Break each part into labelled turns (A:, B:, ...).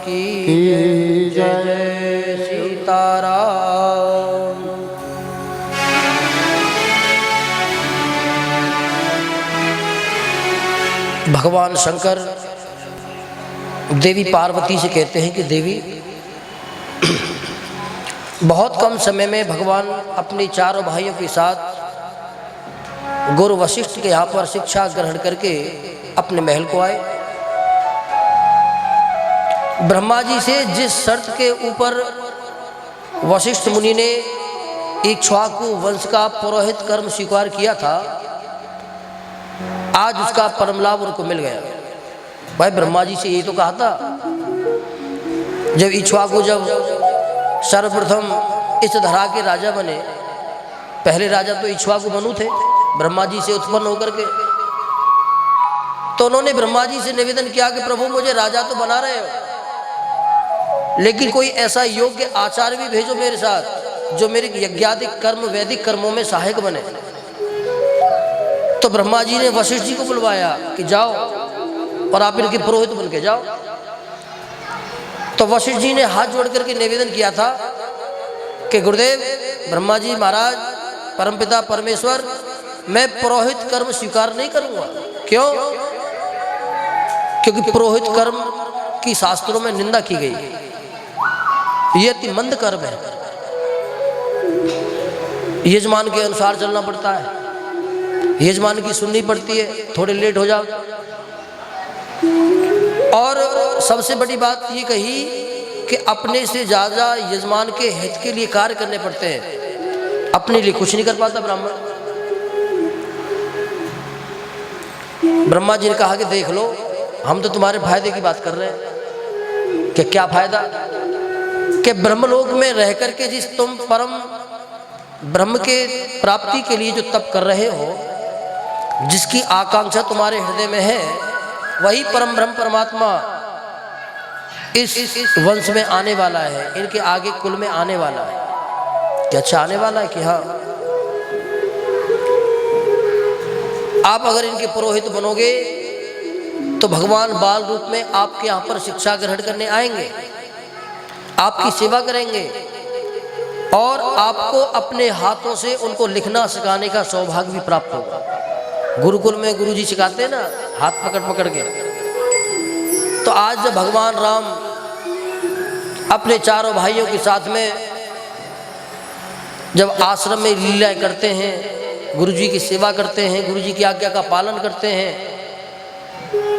A: की जय। जय सीताराम। भगवान शंकर देवी पार्वती से कहते हैं कि देवी, बहुत कम समय में भगवान अपने चारों भाइयों के साथ गुरु वशिष्ठ के यहाँ पर शिक्षा ग्रहण करके अपने महल को आए। ब्रह्मा जी से जिस शर्त के ऊपर वशिष्ठ मुनि ने इक्ष्वाकु वंश का पुरोहित कर्म स्वीकार किया था, आज उसका परम लाभ उनको मिल गया। भाई ब्रह्मा जी से यही तो कहा था, जब इक्ष्वाकु जब सर्वप्रथम इस धरा के राजा बने, पहले राजा तो इक्ष्वाकु मनु थे, ब्रह्मा जी से उत्पन्न होकर के। तो उन्होंने ब्रह्मा जी से निवेदन किया कि प्रभु मुझे राजा तो बना रहे हो, लेकिन कोई ऐसा योग्य आचार्य भी भेजो मेरे साथ जो मेरे यज्ञादिक कर्म वैदिक कर्मों में सहायक बने। तो ब्रह्मा जी ने वशिष्ठ जी को बुलवाया कि जाओ और आप इनके पुरोहित बन के जाओ। तो वशिष्ठ जी ने हाथ जोड़ करके निवेदन किया था कि गुरुदेव ब्रह्मा जी महाराज, परमपिता परमेश्वर, मैं पुरोहित कर्म स्वीकार नहीं करूंगा। क्यों? क्योंकि पुरोहित कर्म की शास्त्रों में निंदा की गई है, ये अति मंद कर्म है। यजमान के अनुसार चलना पड़ता है, यजमान की सुननी पड़ती है, थोड़े लेट हो जाओ। और सबसे बड़ी बात ये कही कि अपने से ज्यादा यजमान के हित के लिए कार्य करने पड़ते हैं, अपने लिए कुछ नहीं कर पाता ब्राह्मण। ब्रह्मा जी ने कहा कि देख लो, हम तो तुम्हारे फायदे की बात कर रहे हैं कि क्या फायदा, कि ब्रह्मलोक में रह करके जिस तुम परम ब्रह्म के प्राप्ति के लिए जो तप कर रहे हो, जिसकी आकांक्षा तुम्हारे हृदय में है, वही परम ब्रह्म परमात्मा इस वंश में आने वाला है, इनके आगे कुल में आने वाला है। क्या अच्छा आने वाला है कि हाँ, आप अगर इनके पुरोहित बनोगे तो भगवान बाल रूप में आपके यहाँ पर शिक्षा ग्रहण करने आएंगे, आपकी सेवा करेंगे और आपको अपने हाथों से उनको लिखना सिखाने का सौभाग्य भी प्राप्त होगा। गुरुकुल में गुरुजी सिखाते हैं ना, हाथ पकड़ पकड़ के। तो आज जब भगवान राम अपने चारों भाइयों के साथ में जब आश्रम में लीलाएं करते हैं, गुरुजी की सेवा करते हैं, गुरुजी की आज्ञा का पालन करते हैं,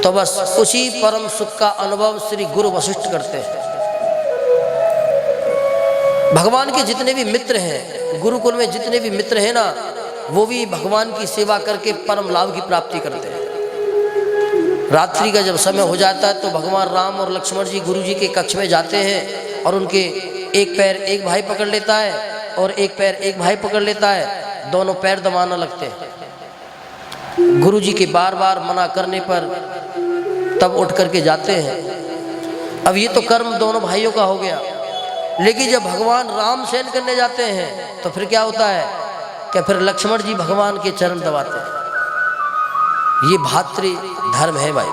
A: तो बस उसी परम सुख का अनुभव श्री गुरु वशिष्ठ करते हैं। भगवान के जितने भी मित्र हैं, गुरुकुल में जितने भी मित्र हैं ना, वो भी भगवान की सेवा करके परम लाभ की प्राप्ति करते हैं। रात्रि का जब समय हो जाता है तो भगवान राम और लक्ष्मण जी गुरुजी के कक्ष में जाते हैं और उनके एक पैर एक भाई पकड़ लेता है और एक पैर एक भाई पकड़ लेता है, दोनों पैर दबाना लगते हैं। गुरुजी के बार बार मना करने पर तब उठ करके जाते हैं। अब ये तो कर्म दोनों भाइयों का हो गया, लेकिन जब भगवान राम शयन करने जाते हैं तो फिर क्या होता है कि फिर लक्ष्मण जी भगवान के चरण दबाते हैं। ये भातृ धर्म है भाई।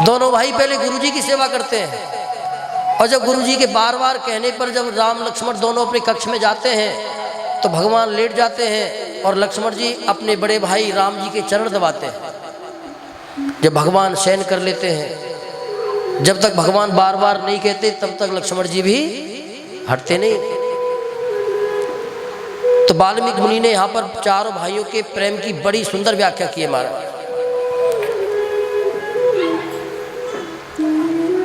A: दोनों भाई पहले गुरुजी की सेवा करते हैं और जब गुरुजी के बार बार कहने पर जब राम लक्ष्मण दोनों अपने कक्ष में जाते हैं तो भगवान लेट जाते हैं और लक्ष्मण जी अपने बड़े भाई राम जी के चरण दबाते हैं। जब भगवान शयन कर लेते हैं, जब तक भगवान बार बार नहीं कहते तब तक लक्ष्मण जी भी हटते नहीं। तो वाल्मीकि मुनि ने यहाँ पर चारों भाइयों के प्रेम की बड़ी सुंदर व्याख्या की है महाराज,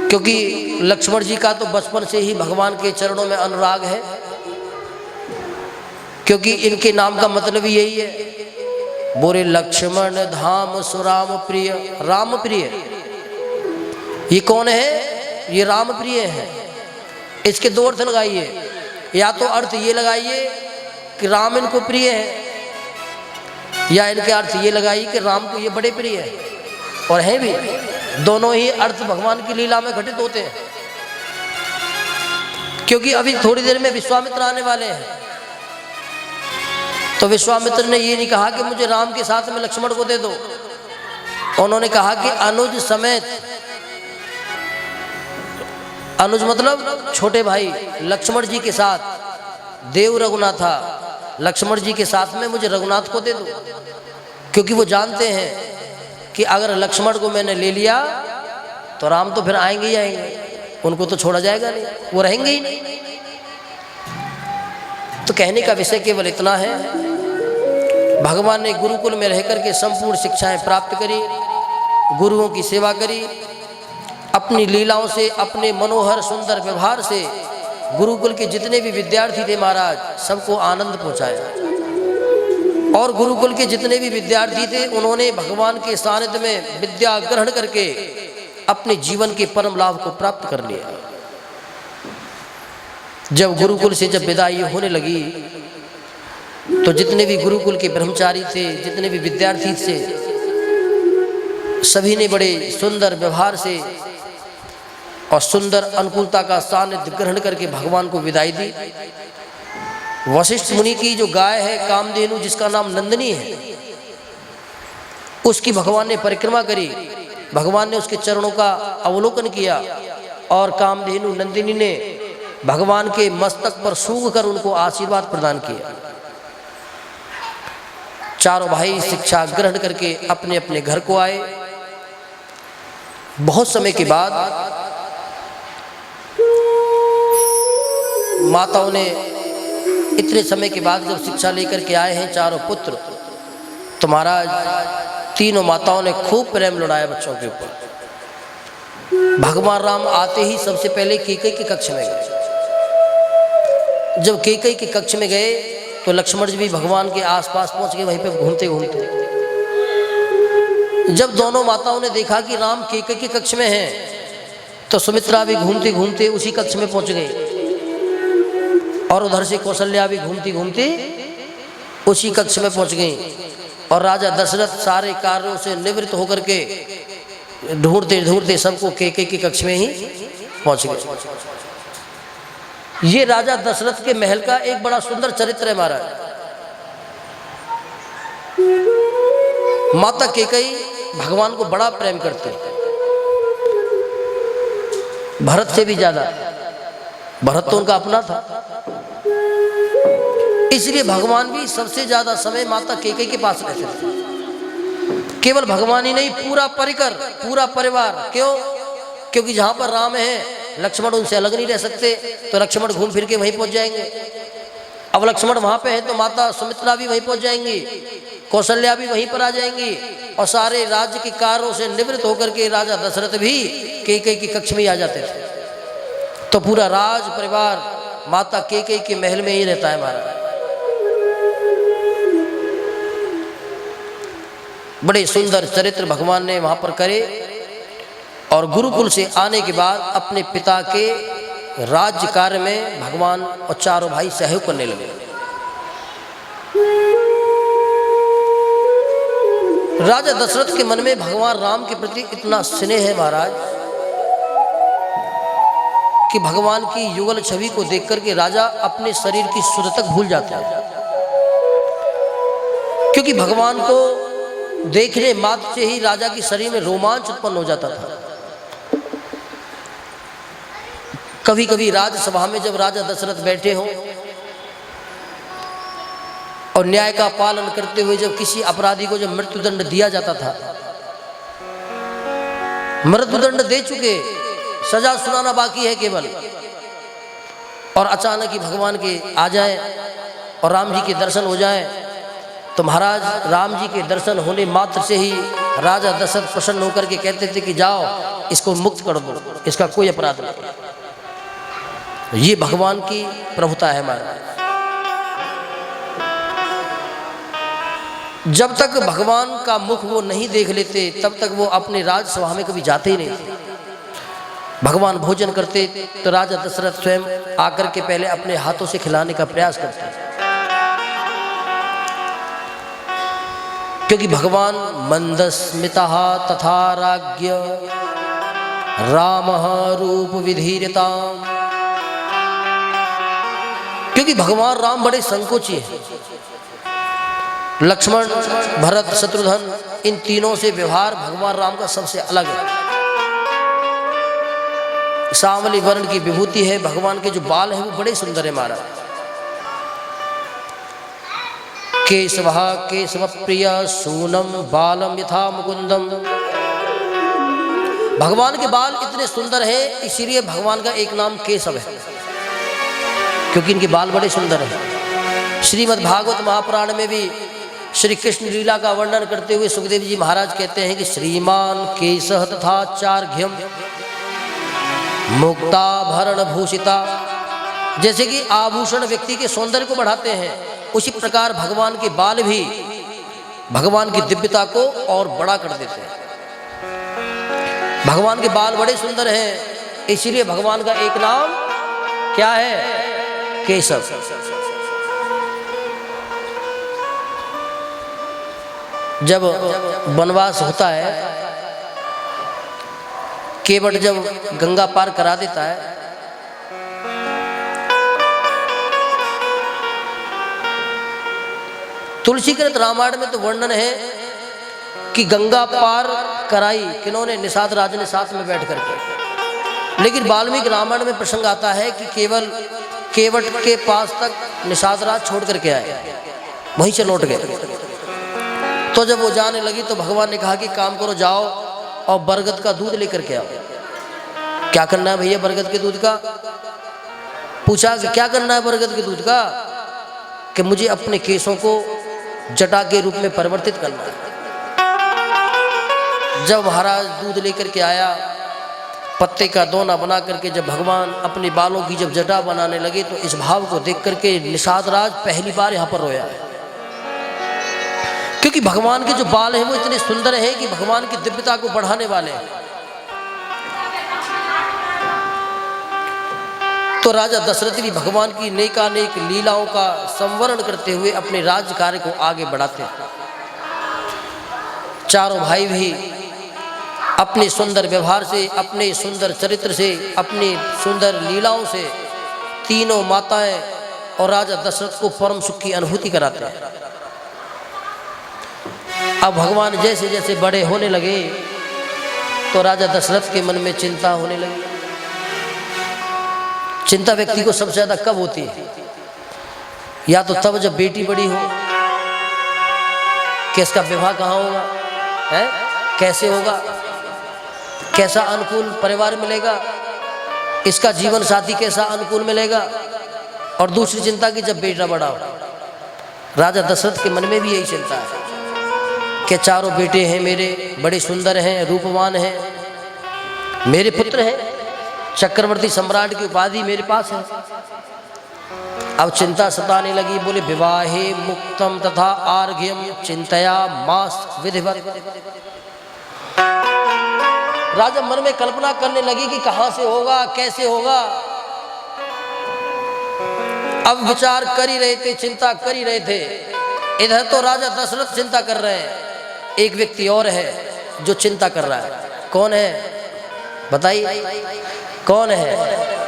A: क्योंकि लक्ष्मण जी का तो बचपन से ही भगवान के चरणों में अनुराग है, क्योंकि इनके नाम का मतलब ही यही है, बोरे लक्ष्मण धाम सुराम प्रिय। राम प्रिय ये कौन है? ये राम प्रिय है। इसके दो अर्थ लगाइए, या तो अर्थ ये लगाइए कि राम इनको प्रिय है, या इनके अर्थ ये लगाइए कि राम को ये बड़े प्रिय है। और हैं भी, दोनों ही अर्थ भगवान की लीला में घटित होते हैं, क्योंकि अभी थोड़ी देर में विश्वामित्र आने वाले हैं। तो विश्वामित्र ने ये नहीं कहा कि मुझे राम के साथ में लक्ष्मण को दे दो, उन्होंने कहा कि अनुज समेत अनुज मतलब छोटे भाई लक्ष्मण जी के साथ देव रघुनाथ था, लक्ष्मण जी के साथ में मुझे रघुनाथ को दे दो, क्योंकि वो जानते हैं कि अगर लक्ष्मण को मैंने ले लिया तो राम तो फिर आएंगे ही आएंगे, उनको तो छोड़ा जाएगा नहीं, वो रहेंगे ही नहीं। तो कहने का विषय केवल इतना है, भगवान ने गुरुकुल में रहकर के संपूर्ण शिक्षाएं प्राप्त करी, गुरुओं की सेवा करी, अपनी लीलाओं से, अपने मनोहर सुंदर व्यवहार से गुरुकुल के जितने भी विद्यार्थी थे महाराज सबको आनंद पहुंचाया। और गुरुकुल के जितने भी विद्यार्थी थे उन्होंने भगवान के सानिध्य में विद्या ग्रहण करके अपने जीवन के परम लाभ को प्राप्त कर लिया। जब गुरुकुल से जब विदाई होने लगी तो जितने भी गुरुकुल के ब्रह्मचारी थे, जितने भी विद्यार्थी थे, सभी ने बड़े सुंदर व्यवहार से और सुंदर अनुकूलता का सानिध्य ग्रहण करके भगवान को विदाई दी। वशिष्ठ मुनि की जो गाय है कामधेनु, जिसका नाम नंदिनी है, उसकी भगवान ने परिक्रमा करी, भगवान ने उसके चरणों का अवलोकन किया और कामधेनु नंदिनी ने भगवान के मस्तक पर सूंघ कर उनको आशीर्वाद प्रदान किया। चारों भाई शिक्षा ग्रहण करके अपने अपने घर को आए। बहुत समय के बाद माताओं ने, इतने समय के बाद जब शिक्षा लेकर के आए हैं चारों पुत्र, तो महाराज तीनों माताओं ने खूब प्रेम लुटाया बच्चों के ऊपर। भगवान राम आते ही सबसे पहले कैकेयी के कक्ष में गए। जब कैकेयी के कक्ष में गए तो लक्ष्मण जी भी भगवान के आसपास पहुंच गए, वहीं पे घूमते घूमते। जब दोनों माताओं ने देखा कि राम कैकेयी के कक्ष में हैं, तो सुमित्रा भी घूमते घूमते उसी कक्ष में पहुंच गई और उधर से कौशल्या भी घूमती घूमती उसी कक्ष में पहुंच गई। और राजा दशरथ सारे कार्यों से निवृत्त होकर के ढूंढते ढूंढते सबको कैकेयी के कक्ष में ही पहुंच गए। ये राजा दशरथ के महल का एक बड़ा सुंदर चरित्र है महाराज। माता कैकेयी भगवान को बड़ा प्रेम करते, भरत से भी ज्यादा। भरत तो उनका अपना था, इसलिए भगवान भी सबसे ज्यादा समय माता कैकेयी के पास रहते थे। केवल भगवान ही नहीं, पूरा परिकर, पूरा परिवार। क्यों? क्योंकि जहां पर राम है लक्ष्मण उनसे अलग नहीं रह सकते, तो लक्ष्मण घूम फिर के वहीं पहुंच जाएंगे। अब लक्ष्मण वहां पे है तो माता सुमित्रा भी वहीं पहुंच जाएंगी, कौशल्या भी वहीं पर आ जाएंगी, और सारे राज्य के कार्यों से निवृत्त होकर के राजा दशरथ भी कैकेयी के कक्ष में ही आ जाते थे। तो पूरा राज परिवार माता कैकेयी के महल में ही रहता है हमारा। बड़े सुंदर चरित्र भगवान ने वहां पर करे। और गुरुकुल से आने के बाद अपने पिता के राज्य कार्य में भगवान और चारों भाई सहयोग करने लगे। राजा दशरथ के मन में भगवान राम के प्रति इतना स्नेह है महाराज कि भगवान की युगल छवि को देख करके राजा अपने शरीर की सुध तक भूल जाते हैं, क्योंकि भगवान को देखने मात्र से ही राजा के शरीर में रोमांच उत्पन्न हो जाता था। कभी कभी राज्यसभा में जब राजा दशरथ बैठे हों और न्याय का पालन करते हुए जब किसी अपराधी को जब मृत्युदंड दिया जाता था, मृत्युदंड दे चुके, सजा सुनाना बाकी है केवल, और अचानक ही भगवान के आ जाए और राम जी के दर्शन हो जाए, तो महाराज राम जी के दर्शन होने मात्र से ही राजा दशरथ प्रसन्न होकर के कहते थे कि जाओ इसको मुक्त कर दो, इसका कोई अपराध नहीं। ये भगवान की प्रभुता है हमारा। जब तक भगवान का मुख वो नहीं देख लेते तब तक वो अपने राजसभा में कभी जाते ही नहीं थे। भगवान भोजन करते तो राजा दशरथ स्वयं आकर के पहले अपने हाथों से खिलाने का प्रयास करते, क्योंकि भगवान मंदस्मितः तथा राज्ञ रामः रूप विधीरताम्, क्योंकि भगवान राम बड़े संकोची हैं। लक्ष्मण, भरत, शत्रुघ्न, इन तीनों से व्यवहार भगवान राम का सबसे अलग है। सांवली वर्ण की विभूति है। भगवान के जो बाल हैं वो बड़े सुंदर है महाराज। केशवः केशव प्रिय सूनम बालम यथा मुकुंदम। भगवान के बाल इतने सुंदर हैं, इसीलिए भगवान का एक नाम केशव है, क्योंकि इनके बाल बड़े सुंदर हैं। श्रीमद् भागवत महापुराण में भी श्री कृष्ण लीला का वर्णन करते हुए सुखदेव जी महाराज कहते हैं कि श्रीमान केशः तथा चार्घ्यम मुक्ताभरण भूषिता। जैसे कि आभूषण व्यक्ति के सौंदर्य को बढ़ाते हैं, उसी प्रकार भगवान के बाल भी भगवान की दिव्यता को और बड़ा कर देते हैं। भगवान के बाल बड़े सुंदर हैं, इसीलिए भगवान का एक नाम क्या है? केशव। जब वनवास होता है, केवट जब गंगा पार करा देता है, तुलसीकृत रामायण में तो वर्णन है कि गंगा पार कराई किन्होंने? निषाद राज ने साथ में बैठ करके। लेकिन वाल्मीकि रामायण में प्रसंग आता है कि केवल केवट के पास तक निषाद राज छोड़ करके आए, वहीं से लौट गए। तो जब वो जाने लगी तो भगवान ने कहा कि काम करो, जाओ और बरगद का दूध लेकर के आओ। क्या करना है भैया बरगद के दूध का? पूछा कि क्या करना है बरगद के दूध का? कि मुझे अपने केसों को जटा के रूप में परिवर्तित करना है। जब महाराज दूध लेकर के आया, पत्ते का दोना बना करके जब भगवान अपने बालों की जब जटा बनाने लगे, तो इस भाव को देख करके निषाद राज पहली बार यहाँ पर रोया है, क्योंकि भगवान के जो बाल हैं वो इतने सुंदर हैं कि भगवान की दिव्यता को बढ़ाने वाले हैं। तो राजा दशरथ भी भगवान की नेकानेक लीलाओं का संवरण करते हुए अपने राज्य कार्य को आगे बढ़ाते हैं। चारों भाई भी अपने सुंदर व्यवहार से, अपने सुंदर चरित्र से, अपनी सुंदर लीलाओं से तीनों माताएं और राजा दशरथ को परम सुख की अनुभूति कराते हैं। अब भगवान जैसे जैसे बड़े होने लगे तो राजा दशरथ के मन में चिंता होने लगी। चिंता व्यक्ति को सबसे ज्यादा कब होती है? या तो तब जब बेटी बड़ी हो कि इसका विवाह कहाँ होगा, है कैसे होगा, कैसा अनुकूल परिवार मिलेगा, इसका जीवन साथी कैसा अनुकूल मिलेगा। और दूसरी चिंता की जब बेटा बड़ा हो। राजा दशरथ के मन में भी यही चिंता है कि चारों बेटे हैं मेरे, बड़े सुंदर हैं, रूपवान हैं, मेरे पुत्र हैं, चक्रवर्ती सम्राट की उपाधि मेरे पास है। अब चिंता सताने लगी। बोले विवाहे मुक्तम तथा आर्घ्यम चिंतया मास विधिवत। राजा मन में कल्पना करने लगी कि कहां से होगा, कैसे होगा। अब विचार कर ही रहे थे, चिंता कर ही रहे थे। इधर तो राजा दशरथ चिंता कर रहे हैं, एक व्यक्ति और है जो चिंता कर रहा है। कौन है बताइए? कौन है?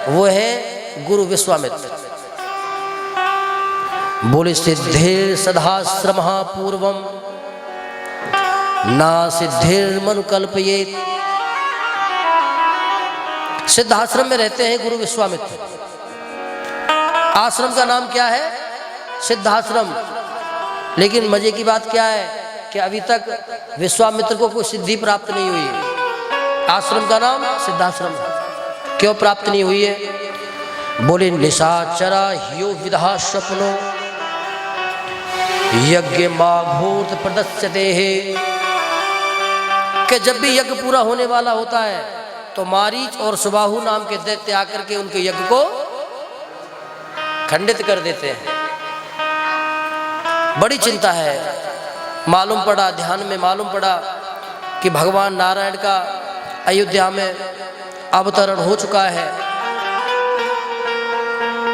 A: वो है गुरु विश्वामित्र। बोले सिद्धिर सदाश्रम पूर्वम ना सिद्धिर मनु कल्पयेत। सिद्धाश्रम में रहते हैं गुरु विश्वामित्र। आश्रम का नाम क्या है? सिद्धाश्रम। लेकिन मजे की बात क्या है कि अभी तक विश्वामित्र को कोई सिद्धि प्राप्त नहीं हुई है। आश्रम का नाम सिद्धाश्रम है। क्यों प्राप्त नहीं हुई है? बोले निशाचरा ह्यो विधा स्वप्नो यज्ञ माघूत प्रदस्यते है। कि जब भी यज्ञ पूरा होने वाला होता है तो मारीच और सुबाहु नाम के दैत्य आकर के उनके यज्ञ को खंडित कर देते हैं। बड़ी चिंता है। मालूम पड़ा, ध्यान में मालूम पड़ा कि भगवान नारायण का अयोध्या में अवतरण हो चुका है।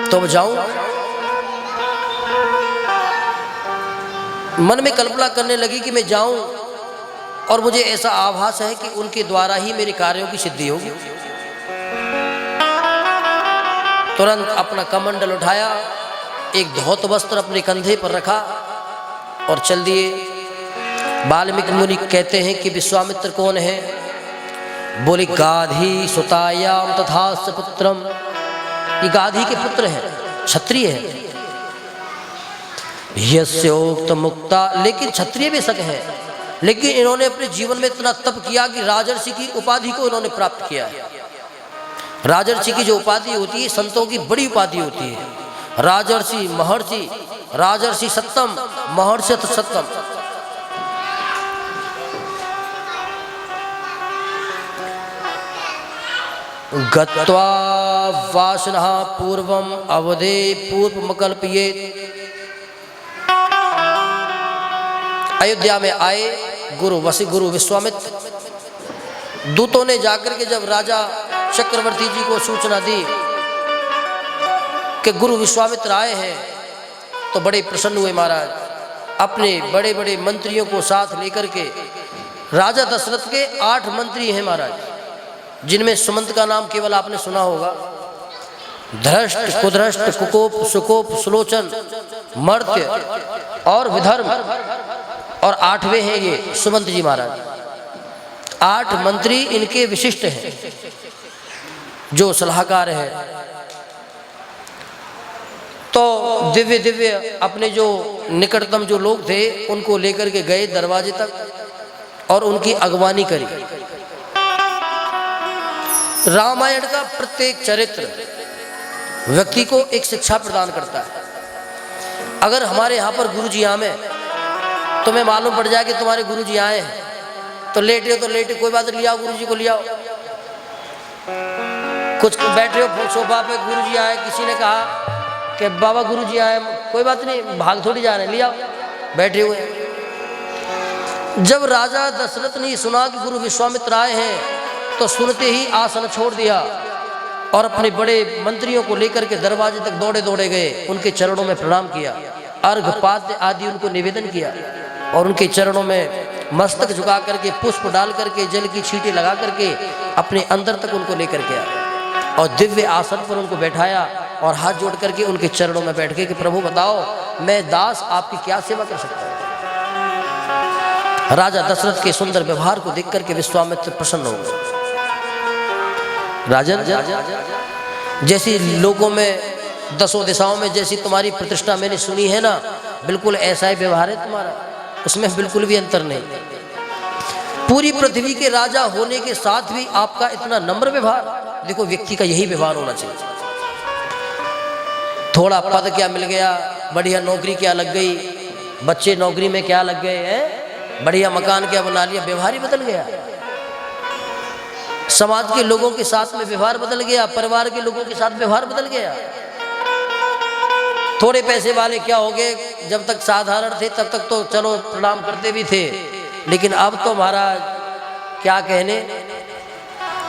A: तो अब जाऊं? मन में कल्पना करने लगी कि मैं जाऊं और मुझे ऐसा आभास है कि उनके द्वारा ही मेरे कार्यों की सिद्धि होगी। तुरंत अपना कमंडल उठाया, एक धौत वस्त्र अपने कंधे पर रखा और चल दिए। वाल्मीकि मुनि कहते हैं कि विश्वामित्र कौन है? बोले गाधी सुतायाम तथा पुत्रम, ये गाधी के पुत्र हैं, क्षत्रिय हैं। यस्योक्त मुक्ता, लेकिन क्षत्रिय भी सक हैं, लेकिन इन्होंने अपने जीवन में इतना तप किया कि राजर्षि की उपाधि को इन्होंने प्राप्त किया है। राजर्षि की जो उपाधि होती है संतों की बड़ी उपाधि होती है, राजर्षि, महर्षि, राजर्षि सत्तम, महर्षि सत्तम। गत्वा वासनः पूर्वम अवधे पूर्वमकल्पयेत्, अयोध्या में आए गुरु विश्वामित्र। दूतों ने जाकर के जब राजा चक्रवर्ती जी को सूचना दी कि गुरु विश्वामित्र आए हैं, तो बड़े प्रसन्न हुए महाराज। अपने बड़े बड़े मंत्रियों को साथ लेकर के, राजा दशरथ के 8 मंत्री हैं महाराज, जिनमें सुमंत का नाम केवल आपने सुना होगा, धृष्ट, कुधृष्ट, कुकोप, सुकोप, सुलोचन, मर्त्य और विधर्म, और 8वें हैं ये सुमंत जी महाराज। 8 मंत्री इनके विशिष्ट हैं, जो सलाहकार हैं। तो दिव्य दिव्य अपने जो निकटतम जो लोग थे उनको लेकर के गए दरवाजे तक और उनकी अगवानी करी। रामायण का प्रत्येक चरित्र व्यक्ति को एक शिक्षा प्रदान करता है। अगर हमारे यहाँ पर गुरु जी आए, तुम्हें मालूम पड़ जाए कि तुम्हारे गुरु जी आए हैं, तो लेटे हो तो लेटे, कोई बात नहीं, लियाओ गुरु जी को, लियाओ। कुछ बैठे हो सोफा पे, गुरु जी आए, किसी ने कहा कि बाबा गुरु जी आए, कोई बात नहीं, भाग थोड़ी जा रहे हैं, लियाओ, बैठे हुए। जब राजा दशरथ ने सुना कि गुरु विश्वामित्र आए हैं, तो सुनते ही आसन छोड़ दिया और अपने बड़े मंत्रियों को लेकर के दरवाजे तक दौड़े दौड़े गए, उनके चरणों में प्रणाम किया, अर्घपाद्य आदि उनको निवेदन किया और उनके चरणों में मस्तक झुका करके, पुष्प डाल करके, जल की छींटे लगा करके अपने अंदर तक उनको लेकर के आया और दिव्य आसन पर उनको बैठाया और हाथ जोड़ करके उनके चरणों में बैठ के कि प्रभु बताओ, मैं दास आपकी क्या सेवा कर सकता हूँ। राजा दशरथ के सुंदर व्यवहार को देख करके विश्वामित्र प्रसन्न हो गए। राजन, जैसी लोगों में, दसों दिशाओं में जैसी तुम्हारी प्रतिष्ठा मैंने सुनी है ना, बिल्कुल ऐसा ही व्यवहार है तुम्हारा, उसमें बिल्कुल भी अंतर नहीं। पूरी पृथ्वी के राजा होने के साथ भी आपका इतना नम्र व्यवहार। देखो, व्यक्ति का यही व्यवहार होना चाहिए। थोड़ा पद क्या मिल गया, बढ़िया नौकरी क्या लग गई, बच्चे नौकरी में क्या लग गए हैं, बढ़िया मकान क्या बना लिया, व्यवहार ही बदल गया। समाज के लोगों के साथ में व्यवहार बदल गया, परिवार के लोगों के साथ व्यवहार बदल गया। थोड़े पैसे वाले क्या हो गए, जब तक साधारण थे तब तक तो चलो प्रणाम करते भी थे, लेकिन अब तो महाराज क्या कहने,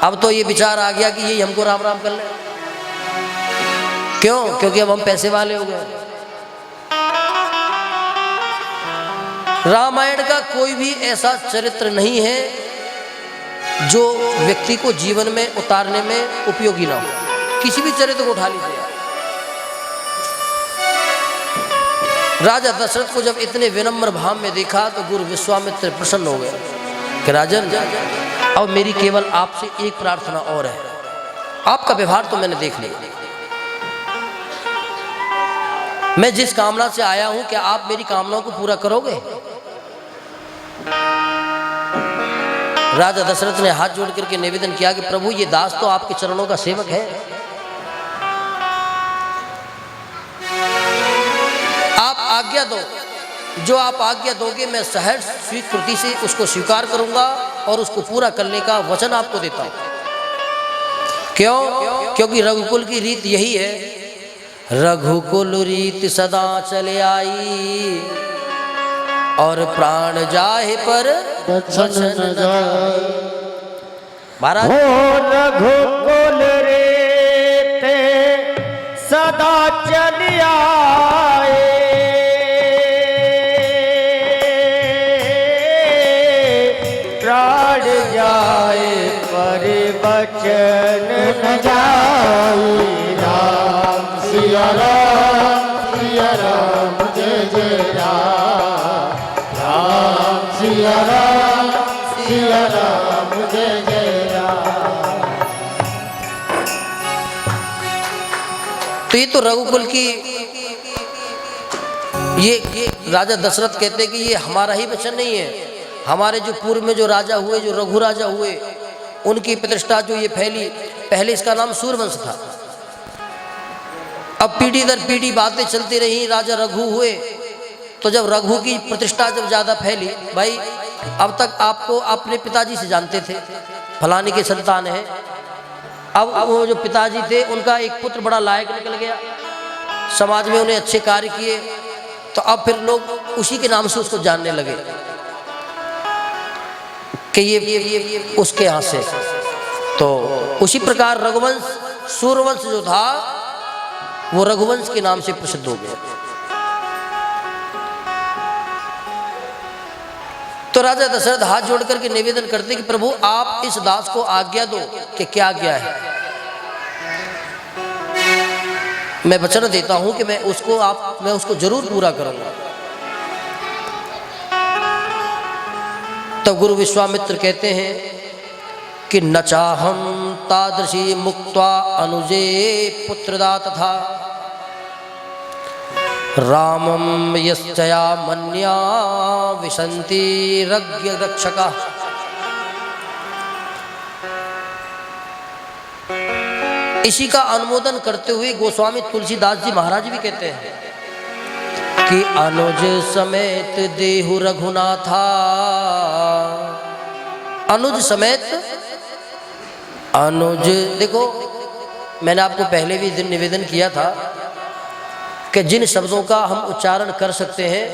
A: अब तो ये विचार आ गया कि ये हमको राम राम कर ले। क्यों? क्योंकि अब हम पैसे वाले हो गए। रामायण का कोई भी ऐसा चरित्र नहीं है जो व्यक्ति को जीवन में उतारने में उपयोगी ना हो। किसी भी चरित्र को उठा लीजिए। राजा दशरथ को जब इतने विनम्र भाव में देखा तो गुरु विश्वामित्र प्रसन्न हो गए कि राजन, अब मेरी केवल आपसे एक प्रार्थना और है। आपका व्यवहार तो मैंने देख लिया, मैं जिस कामना से आया हूं, क्या आप मेरी कामनाओं को पूरा करोगे? राजा दशरथ ने हाथ जोड़ करके निवेदन किया कि प्रभु, ये दास तो आपके चरणों का सेवक है, आप आज्ञा दो, जो आप आज्ञा दोगे मैं सहर्ष स्वीकृति से उसको स्वीकार करूंगा और उसको पूरा करने का वचन आपको देता हूं। क्यों? क्योंकि रघुकुल की रीत यही है, रघुकुल रीत सदा चले आई और प्राण जाहे पर दर्शन जाए। महाराज,
B: रघुकुल रीत सदा चले आए, प्राण जाए पर बचन न जाए। राम सिया राम, सिया राम जय जय राम, राम सिया राम, सिया राम जय जय राम।
A: तो ये तो रघुकुल की, ये राजा दशरथ कहते कि ये हमारा ही वचन नहीं है, हमारे जो पूर्व में जो राजा हुए, जो रघु राजा हुए, उनकी प्रतिष्ठा जो ये फैली। पहले इसका नाम सूर्यवंश था, अब पीढ़ी दर पीढ़ी बातें चलती रही, राजा रघु हुए। तो जब रघु की प्रतिष्ठा जब ज़्यादा फैली, भाई अब तक आपको अपने पिताजी से जानते थे, फलाने के संतान हैं। अब वो जो पिताजी थे उनका एक पुत्र बड़ा लायक निकल गया, समाज में उन्हें अच्छे कार्य किए, तो अब फिर लोग उसी के नाम से उसको जानने लगे कि ये उसके यहाँ से। तो उसी प्रकार रघुवंश, सूर्यवंश जो था वो रघुवंश के नाम से प्रसिद्ध हो गया। तो राजा दशरथ हाथ जोड़ करके निवेदन करते कि प्रभु आप इस दास को आज्ञा दो कि क्या आज्ञा है। मैं वचन देता हूं कि मैं उसको जरूर पूरा करूंगा। तब गुरु विश्वामित्र कहते हैं कि न चाहम तादृशी मुक्त्वा अनुजे पुत्रदा तथा रामम यश्चया मन्या विशन्ति रज्ञ रक्षका। इसी का अनुमोदन करते हुए गोस्वामी तुलसीदास जी महाराज भी कहते हैं कि अनुज समेत देहु रघुनाथा। अनुज समेत, अनुज, देखो मैंने आपको पहले भी दिन निवेदन किया था कि जिन शब्दों का हम उच्चारण कर सकते हैं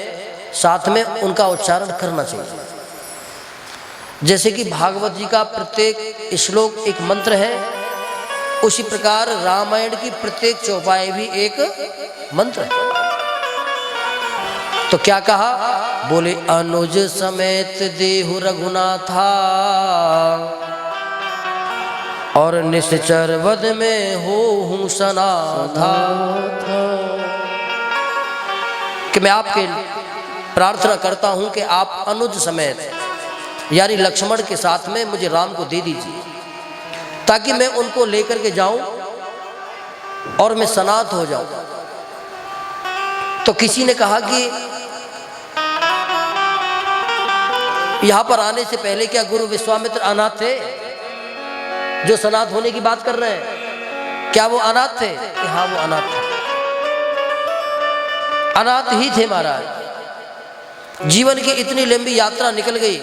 A: साथ में उनका उच्चारण करना चाहिए। जैसे कि भागवत जी का प्रत्येक श्लोक एक मंत्र है, उसी प्रकार रामायण की प्रत्येक चौपाई भी एक मंत्र है। तो क्या कहा, बोले अनुज समेत देहु रघुनाथा और निश्चर वद में हो हूँ सनाथा। कि मैं आपके प्रार्थना करता हूं कि आप अनुज समेत यानी लक्ष्मण के साथ में मुझे राम को दे दीजिए, ताकि मैं उनको लेकर के जाऊं और मैं सनाथ हो जाऊं। तो किसी ने कहा कि यहां पर आने से पहले क्या गुरु विश्वामित्र अनाथ थे? जो सनाथ होने की बात कर रहे हैं, क्या वो अनाथ थे? कि हाँ, वो अनाथ थे, अनाथ ही थे महाराज। जीवन की इतनी लंबी यात्रा निकल गई,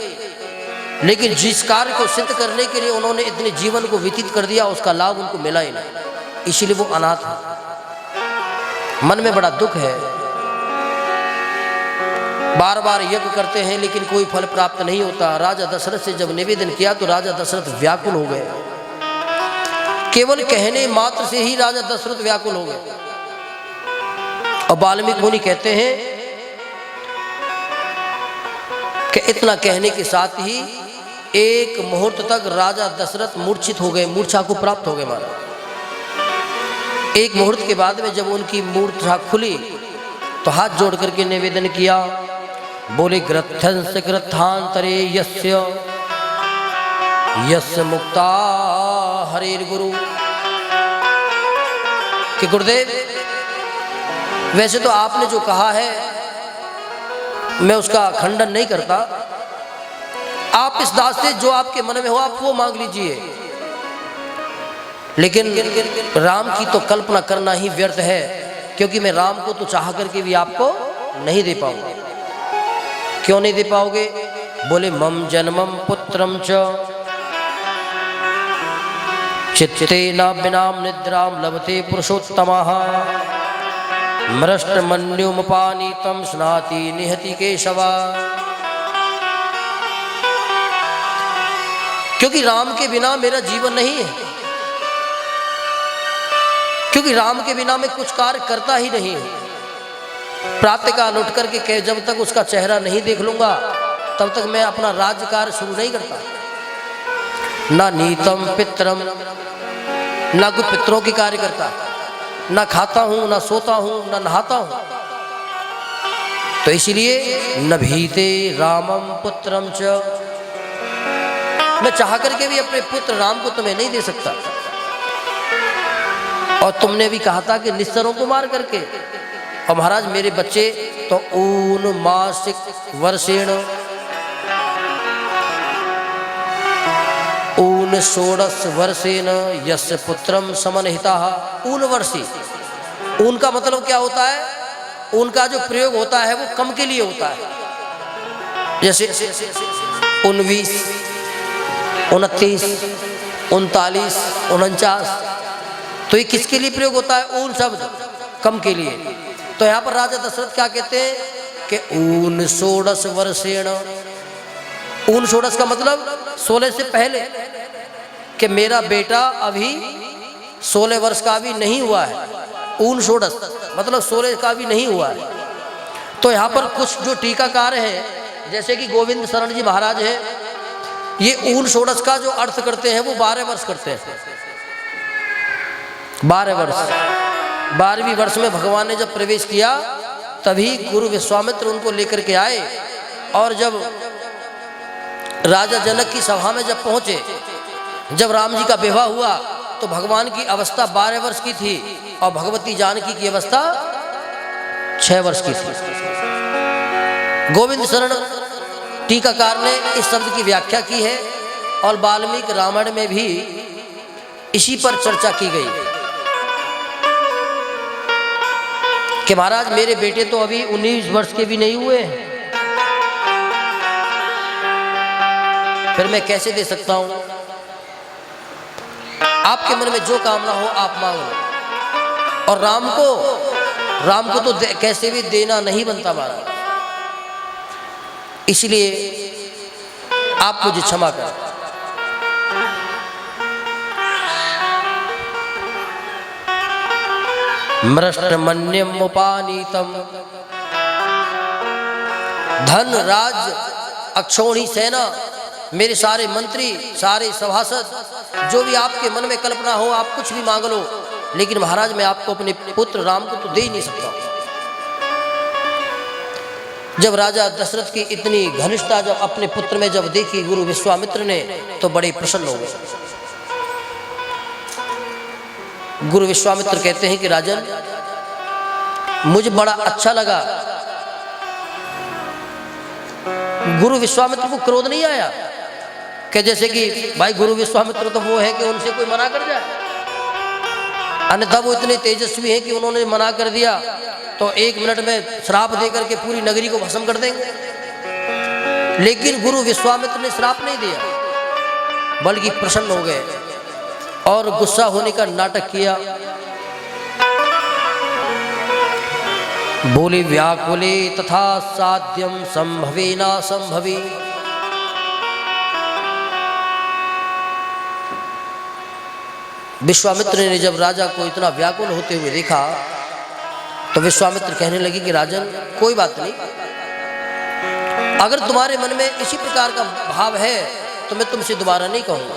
A: लेकिन जिस कार्य को सिद्ध करने के लिए उन्होंने इतने जीवन को व्यतीत कर दिया, उसका लाभ उनको मिला ही नहीं, इसीलिए वो अनाथ है। मन में बड़ा दुख है, बार बार यज्ञ करते हैं लेकिन कोई फल प्राप्त नहीं होता। राजा दशरथ से जब निवेदन किया तो राजा दशरथ व्याकुल हो गए। केवल कहने मात्र से ही राजा दशरथ व्याकुल हो गए। और वाल्मीकि मुनि कहते हैं कि इतना कहने के साथ ही एक मुहूर्त तक राजा दशरथ मूर्छित हो गए, मूर्छा को प्राप्त हो गए महाराज। एक मुहूर्त के बाद में जब उनकी मूर्छा खुली तो हाथ जोड़ करके निवेदन किया, बोले ग्रथंस ग्रथांतरे यस्य यस्य मुक्ता हरेर गुरु। कि गुरुदेव, वैसे तो आपने जो कहा है मैं उसका खंडन नहीं करता, आप इस दास से जो आपके मन में हो आप वो मांग लीजिए, लेकिन राम की तो कल्पना करना ही व्यर्थ है, क्योंकि मैं राम को तो चाह करके भी आपको नहीं दे पाऊंगा। क्यों नहीं दे पाओगे? बोले मम जन्मम पुत्रम च चित्ते न बिनाम निद्राम लभते पुरुषोत्तमः मृष्टमन्युमुपानीतं स्नाति निहति केशवा। क्योंकि राम के बिना मेरा जीवन नहीं है, क्योंकि राम के बिना मैं कुछ कार्य करता ही नहीं हूं। प्रातःकाल उठ करके जब तक उसका चेहरा नहीं देख लूंगा तब तक मैं अपना राज्य कार्य शुरू नहीं करता। ना नीतम पित्रम, ना कुछ पितरों की कार्य करता, ना खाता हूं, ना सोता हूं, ना नहाता हूं। तो इसलिए न भीते रामम पुत्रम च, मैं चाह करके भी अपने पुत्र राम को तुम्हें नहीं दे सकता। और तुमने भी कहा था कि निस्सरों को मार करके। और महाराज मेरे बच्चे तो ऊन मासिक वर्षेण ऊन षोडश वर्षेण यस्य पुत्रम समनहिता। ऊन वर्षी, ऊन का मतलब क्या होता है? ऊन का जो प्रयोग होता है वो कम के लिए होता है, जैसे 19, 29, 39, 49। तो ये किसके लिए प्रयोग होता है? ऊन शब्द कम के लिए। तो यहाँ पर राजा दशरथ क्या कहते हैं कि ऊन षोडश वर्षेण। ऊन षोडश का मतलब 16 से पहले, कि मेरा बेटा अभी 16 वर्ष का भी नहीं हुआ है। ऊन षोडश मतलब 16 का भी नहीं हुआ है। तो यहाँ पर कुछ जो टीकाकार हैं, जैसे कि गोविंद शरण जी महाराज हैं, ये ऊन षोडश का जो अर्थ करते हैं वो 12 वर्ष करते हैं। 12 वर्ष, 12वीं वर्ष में भगवान ने जब प्रवेश किया तभी गुरु विश्वामित्र उनको लेकर के आए। और जब राजा जनक की सभा में जब पहुंचे, जब राम जी का विवाह हुआ तो भगवान की अवस्था 12 वर्ष की थी और भगवती जानकी की अवस्था 6 वर्ष की थी। गोविंद शरण टीकाकार ने इस शब्द की व्याख्या की है और वाल्मीकि रामायण में भी इसी पर चर्चा की गई कि महाराज मेरे बेटे तो अभी 19 वर्ष के भी नहीं हुए, फिर मैं कैसे दे सकता हूं? आपके मन में जो कामना हो आप मांग लो। और राम को तो कैसे भी देना नहीं बनता महाराज, इसलिए आप मुझे क्षमा करें। मृष्टमन्यम उपानीतम धन राज अक्षौणी सेना, मेरे सारे मंत्री, सारे सभासद, जो भी आपके मन में कल्पना हो आप कुछ भी मांग लो, लेकिन महाराज मैं आपको अपने पुत्र राम को तो दे ही नहीं सकता। जब राजा दशरथ की इतनी घनिष्ठता जब अपने पुत्र में जब देखी गुरु विश्वामित्र ने, तो बड़े प्रसन्न हो गए। गुरु विश्वामित्र कहते हैं कि राजन मुझे बड़ा अच्छा लगा। गुरु विश्वामित्र को क्रोध नहीं आया कि जैसे कि भाई गुरु विश्वामित्र तो वो है कि उनसे कोई मना कर जाए, अन्यथा वो इतने तेजस्वी हैं कि उन्होंने मना कर दिया तो 1 मिनट में श्राप देकर के पूरी नगरी को भस्म कर देंगे। लेकिन गुरु विश्वामित्र ने श्राप नहीं दिया, बल्कि प्रसन्न हो गए और गुस्सा होने का नाटक किया। बोले व्याकुले तथा साध्यम संभवे ना संभवी। विश्वामित्र ने जब राजा को इतना व्याकुल होते हुए देखा तो विश्वामित्र कहने लगे कि राजन कोई बात नहीं, अगर तुम्हारे मन में इसी प्रकार का भाव है तो मैं तुमसे दोबारा नहीं कहूंगा।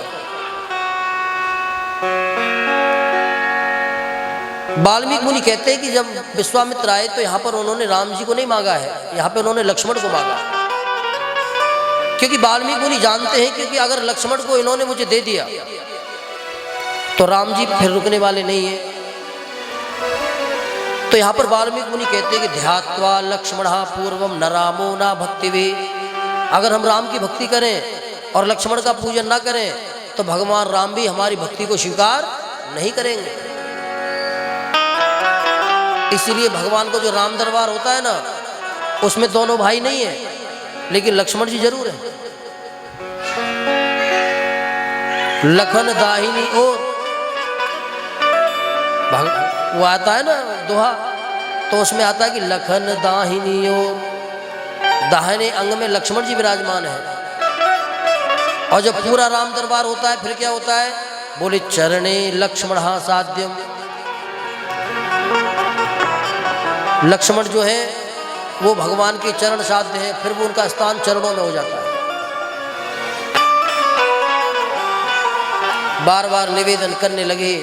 A: वाल्मीकि मुनि कहते हैं कि जब विश्वामित्र आए तो यहाँ पर उन्होंने राम जी को नहीं मांगा है, यहाँ पे उन्होंने लक्ष्मण को मांगा, क्योंकि वाल्मीकि मुनि जानते हैं क्योंकि अगर लक्ष्मण को इन्होंने मुझे दे दिया तो राम जी फिर रुकने वाले नहीं है। तो यहाँ पर वाल्मीकि मुनि कहते हैं कि ध्यात्वा लक्ष्मणः पूर्वम न रामो न भक्तिवे। अगर हम राम की भक्ति करें और लक्ष्मण का पूजन ना करें तो भगवान राम भी हमारी भक्ति को स्वीकार नहीं करेंगे। इसीलिए भगवान को जो राम दरबार होता है ना, उसमें दोनों भाई नहीं है, लेकिन लक्ष्मण जी जरूर है। लखन दाहिनी ओर वो आता है ना दोहा, तो उसमें आता है कि लखन दाहिनी ओर, दाहिने अंग में लक्ष्मण जी विराजमान है। और जब पूरा राम दरबार होता है फिर क्या होता है? बोले चरणे लक्ष्मण साध्यम। लक्ष्मण जो है वो भगवान के चरण साध्य है, फिर वो उनका स्थान चरणों में हो जाता है। बार बार निवेदन करने लगे,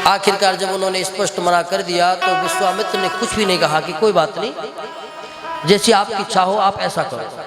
A: आखिरकार जब उन्होंने स्पष्ट मना कर दिया तो विश्वामित्र ने कुछ भी नहीं कहा कि कोई बात नहीं, जैसी आपकी इच्छा हो आप ऐसा करो।